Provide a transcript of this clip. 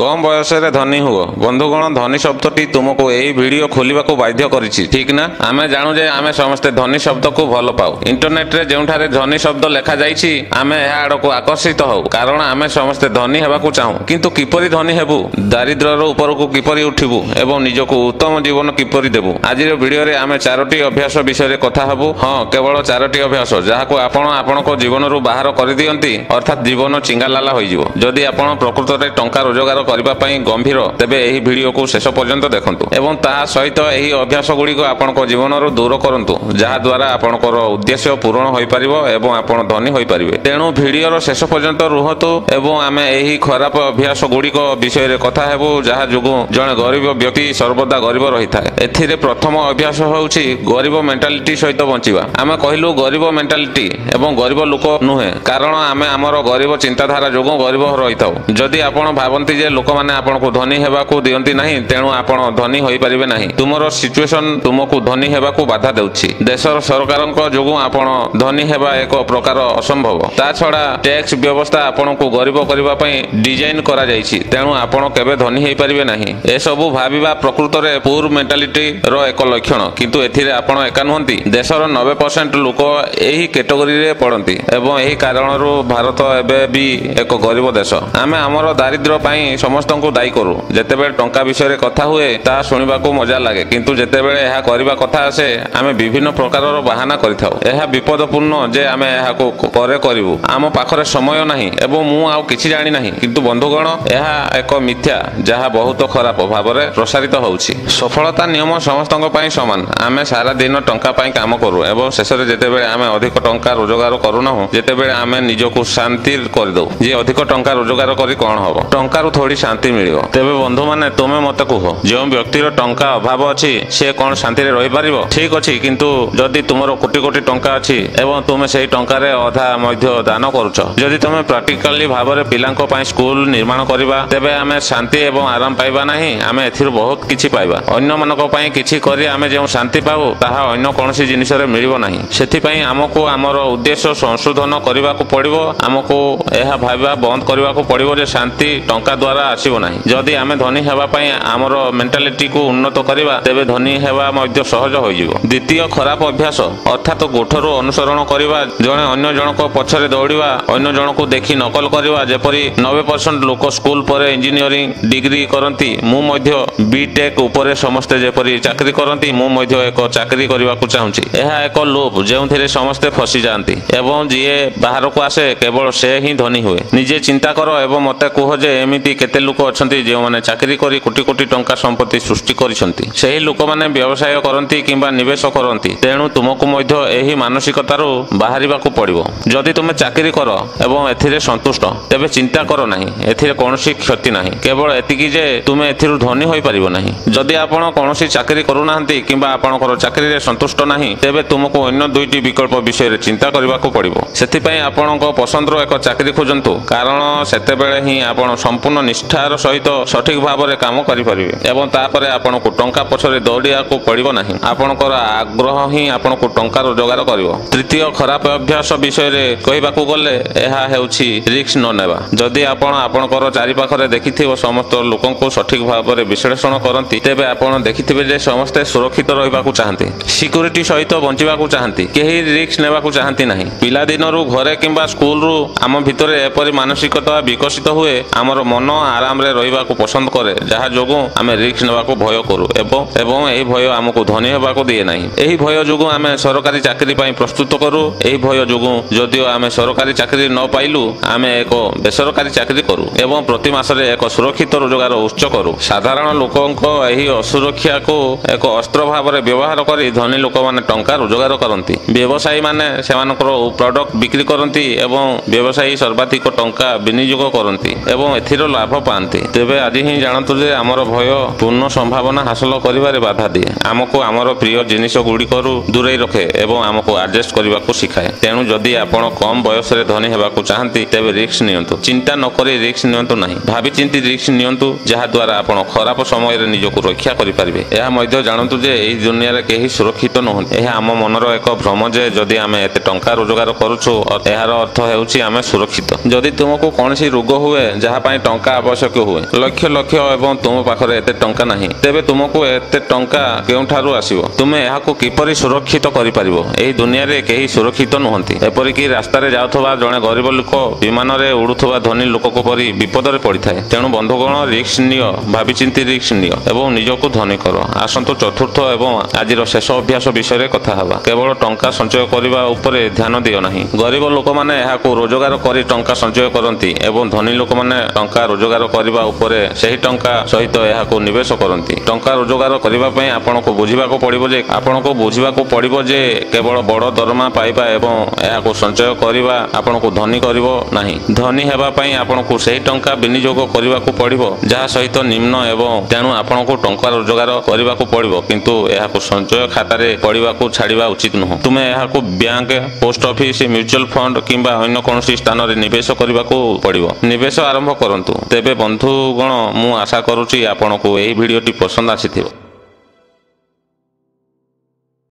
कम बयस धनी हुओ। बंधुगण धनी शब्दटी तुमको यही वीडियो खोलिबा को बाध्य करिछि, ठीक ना? आमे जानू जे आमे समस्ते धनी शब्द को भल पाऊ। इंटरनेट रे जेउठारे धनी शब्द लेखा जाइछि आमे एहा आडको आकर्षित हो, कारण आमे समस्ते धनी हेबाकू चाहू। किंतु किपरि धनी हेबु, दारिद्र्यर ऊपर को किपरि उठिबु एवं निजको उत्तम जीवन किपरि देबु। आजिर वीडियो रे आमे चारोटी अभ्यास विषय कथा हेबु। हाँ, केवल चारोटी अभ्यास जहाको आपण आपणको जीवन रु बाहर कर दियंती, अर्थात जीवन चिंगालाला होइजिवो। जदि आपण प्रकृत रे टंका रोजगार करबा पई गंभीर, तेबे एही वीडियो को शेष पर्यंत देखंतु एवं ता सहित एही अभ्यास गुडी को आपणको जीवन रु दूर करंतु, जहा द्वारा आपणकर उद्देश्य पूर्ण होई परिबो एवं आपण धनी होई परिबे। तेणु वीडियो रो शेष पर्यंत रुहतु एवं आमे एही खराब अभ्यास गुडी को विषय रे कथा हेबु, जहा जुगु जणे गरीब व्यक्ति सर्वदा गरीब रहिथाय। एथिरे प्रथम अभ्यास होउछि गरीब मेंटालिटी सहित बंचिबा। आमे कहिलु गरीब मेंटालिटी एवं गरीब लोक नुहे, कारण आमे हमर गरीब चिंताधारा जोगु गरीब रहिथाउ। जदि आपण भाबंती जे लोक माने आपनको धनी हेबाकू दियंती नाही, तेणु आपण धनी होई परिबे नाही। तुमरो सिचुएशन तुमको धनी हेबाकू बाधा देउछि। देशर सरकारक जोगु आपण धनी हेबा एक प्रकार असंभव। ता छडा टैक्स व्यवस्था आपनको गरीब करबा पई डिजाइन करा जाइछि, तेणु आपण केबे धनी हेई परिबे नाही। ए सबु भाबिबा प्रकृत रे पुर मेंटालिटी रो एक लक्षण, किंतु एथिरे आपण एका नहंती। देशर 90% लोक एही कैटेगरी रे पड़ंती एवं एही कारणरू भारत एबे भी एक गरीब देश। आमे हमर दारिद्र्य पई समस्तଙ୍କୁ दायी करू। जेतेबेले टंका विषय कथा हुए ता सुनिबाकू मजा लागे, किंतु जेतेबेले एहा करबा कथा आसे आमे विभिन्न प्रकारर बहाना करिथाउ। एहा विपदपूर्ण जे आमे एहाको परे करिवु, आम पाखरे समय नाही एवं मु आउ किछि जानि नाही। किंतु बंधुगण एहा एक मिथ्या, जहा बहुत खराब भाबरे प्रसारित होउछि। सफलता नियम समस्तଙ୍କ पई समान। आमे सारा दिन टंका पई काम करू एवं शेषरे जेतेबेले आमे अधिक टंका रोजगार करू ना, जेतेबेले आमे निजको शांति कर दउ जे अधिक टंका रोजगार करी कोन हबो, टंका रु थोड़ी शांति मिलिबो। तेबे बंधु माने तुमे मते कुह, जे व्यक्तिर टंका अभाव अछि से कोन शांति रे रहि परिबो? ठीक अछि, किंतु जदि तुमरो कोटी कोटी टंका अछि एवं तुमे सेही टंका रे अधा मध्य दान करूछ, जदि तुमे प्रैक्टिकली भाबरे पिलांको पई स्कूल निर्माण करिबा, तेबे आमे शांति एवं आराम पाइबा नाही। आमे एथिरु बहुत किछि पाइबा। अन्य मानको पई किछि करी आमे जे शांति पाबो, ताहा अन्य कोनोसी जिनिस रे मिलिबो नाही। सेथि पई हमको हमर उद्देश्य संशोधन करिबा को पड़िबो। हमको एहा भाबिबा बंद करिबा को पड़िबो जे शांति टंका द्वारा आसीबो नाही। जदि आमे धनी हेबा पई हमर मेंटालिटी को उन्नत करिबा, तेबे धनी हेबा मध्य सहज होइजिवो। द्वितीय खराब अभ्यास अर्थात गोठरो अनुसरण करिबा, जणे अन्य जनक पछरे दौड़िबा, अन्य जनक देखि नकल करिबा। जेपरि 90% लोक स्कूल परे इंजीनियरिंग डिग्री करंती, मु मध्य बीटेक उपरे समस्त जेपरि चाकरी करंती, मु मध्य एक चाकरी करिबा को चाहूछि। एहा एक लोभ जेउथिरे समस्त फसी जांती एवं जिए बाहर को आसे केवल से ही धनी हुए। निजे चिंता करो एवं मते कह जे एमिति केते लोक अछंती जे माने चाकरी करी कोटी कोटी टंका संपत्ति सृष्टि करिसंती। सेही लोक माने व्यवसाय करंती किंबा निवेश करंती। तेणु तुमको मध्य एही मानसिकतारो बाहरिबा को पड़िबो। जदि तुमे चाकरी करो एवं एथिरे संतुष्ट, तेबे चिंता करो नाही, एथिरे कोनोसी क्षति नाही। केवल एतिकी जे तुमे एथिरु धनी होई परिबो नाही। जदि आपण कोनोसी चाकरी करू नाहंती किंबा आपणकर चाकरी रे संतुष्ट नाही, तेबे तुमको अन्य दुईटी विकल्प विषय रे चिंता करबा को पड़िबो। सेथि पई आपणको पसंदरो एक चाकरी खोजंतु, कारण सेतेबेले ही आपण संपूर्ण निष्ठार सहित सठिक भाबरे काम करि परिबे एवं तापरे आपणको टंका पछरे दौड़िया को पड़िबो नाही। आपणकर आग्रह ही आपणको टंका रोजगार करिवो। तृतीय खराब अभ्यास विषय रे कहिबाकू गले एहा हेउछि रिस्क न नेबा। जदि आपण आपणकर चारि पाखरे देखिथिबो समस्त लोकंको सठिक भाबरे विश्लेषण करंती, तेबे आपण देखिथिबे जे समस्त सुरक्षित रहिबाकू चाहंती, सिक्युरिटी सहित बंचिबाकू चाहंती, केही रिस्क नेबाकू चाहंती नाही। पिला दिनरु घरे किंबा स्कूल रु आम भितरे एपरि मानसिकता विकसित हुए, आमर मन आराम रे रहिबाकू पसंद करे, जहा जोगु आमे रिस्क नेबाकू भय करू एवं एही भय हमकू धनी हेबाकू दिए नाही। एही भय जोगु आमे सरकारी चाकरी पई प्रस्तुत करू। एही भय जोगु जदिओ आमे सरकारी चाकरी न पाइलु, आमे एक बेसरकारी चाकरी करू एवं प्रति मासरे एक सुरक्षित रोजगार उच्च करू। साधारण लोकंको एही असुरक्षा को एक अस्त्र भाबरे व्यवहार करी धनी लोक माने टंका रोजगार करंती। व्यवसायी माने सेमानकर प्रोडक्ट बिक्री करंती एवं व्यवसायी सर्वाधिक टंका विनियोग करंती एवं एथिरो लाभ पांती। तेबे आज ही जानतु जे हमर भय पूर्ण संभावना हासिल करिबारे बाधा दिए। हमको हमर प्रिय जिनिस गुडी करू दूरे रखे एवं हमको एडजस्ट करबाकू सिखाए। तेणु जदि आपण कम बयस रे धनी हेबाकू चाहंती, तेबे रिस्क नियंतु। चिंता न करी रिस्क नियंतु नाही, भाबी चिंती रिस्क नियंतु, जहा द्वारा आपण खराब समय रे निजको रक्षा करि परिबे। एहा मध्य जानतु जे एही दुनिया रे केही सुरक्षित नहंती। एहा हम मनर एक भ्रम जे जदि आमे एते टंका रोजगार करूछु, एहार अर्थ हेउछि आमे सुरक्षित। जदि तुमको कोनसी रोग हुए जहा पई टंका ଆବଶ୍ୟକ ହୁଏ। ଲକ୍ଷ ଲକ୍ଷ ଏବଂ ତୁମ ପାଖରେ ଏତେ ଟଙ୍କା ନାହିଁ, ତେବେ ତୁମକୁ ଏତେ ଟଙ୍କା କେଉଁଠାରୁ ଆସିବ? ତୁମେ ଏହାକୁ କିପରି ସୁରକ୍ଷିତ କରିପାରିବ? ଏହି ଦୁନିଆରେ କେହି ସୁରକ୍ଷିତ ନୁହନ୍ତି। ଏପରିକି ରାସ୍ତାରେ ଯାଉଥିବା ଜଣେ ଗରିବ ଲୋକ ବିମାନରେ ଉଡୁଥିବା ଧନୀ ଲୋକଙ୍କ ପରି ବିପଦରେ ପଡ଼ିଥାଏ। ତେଣୁ ବନ୍ଧୁଗଣ, ରିସ୍କ ନିଅ, ଭାବିଚିନ୍ତି ରିସ୍କ ନିଅ ଏବଂ ନିଜକୁ ଧନୀ କର। ଆସନ୍ତୁ ଚତୁର୍ଥ ଏବଂ ଆଜିର ଶେଷ ଅଭ୍ୟାସ ବିଷୟରେ କଥା ହେବା। କେବଳ ଟଙ୍କା ସଞ୍ଚୟ କରିବା ଉପରେ ଧ୍ୟାନ ଦିଅ ନାହିଁ। ଗରିବ ଲୋକମାନେ ଏହାକୁ ରୋଜଗାର କରି ଟଙ୍କା ସଞ୍ଚୟ କରନ୍ତି ଏବଂ ଧନୀ ଲୋକମାନେ ଟଙ୍କା ରୋଜଗାର କରିବା ଉପରେ ସେହି ଟଙ୍କା ସହିତ ଏହାକୁ ନିବେଶ କରନ୍ତି। ଟଙ୍କା ରୋଜଗାର କରିବା ପାଇଁ ଆପଣଙ୍କୁ ବୁଝିବାକୁ ପଡ଼ିବ ଯେ କେବଳ ବଡ଼ ଦରମା ପାଇବା ଏବଂ ଏହାକୁ ସଞ୍ଚୟ କରିବା ଆପଣଙ୍କୁ ଧନୀ କରିବ ନାହିଁ। ଧନୀ ହେବା ପାଇଁ ଆପଣଙ୍କୁ ସେହି ଟଙ୍କା ବିନିଯୋଗ କରିବାକୁ ପଡ଼ିବ ଯାହା ସହିତ ନିମ୍ନ, ଏବଂ ତେଣୁ ଆପଣଙ୍କୁ ଟଙ୍କା ରୋଜଗାର କରିବାକୁ ପଡ଼ିବ କିନ୍ତୁ ଏହାକୁ ସଞ୍ଚୟ ଖାତାରେ ପଡ଼ିବାକୁ ଛାଡ଼ିବା ଉଚିତ ନୁହେଁ। ତୁମେ ଏହାକୁ bank, post office, mutual fund କିମ୍ବା ଅନ୍ୟ କୌଣସି ସ୍ଥାନରେ ନିବେଶ କରିବାକୁ ପଡ଼ିବ। ନିବେଶ ଆରମ୍ଭ କରନ୍ତୁ। ତେବେ ବନ୍ଧୁଗଣ, ମୁଁ ଆଶା କରୁଛି ଆପଣଙ୍କୁ ଏହି ଭିଡ଼ିଓଟି ପସନ୍ଦ ଆସିଥିବ।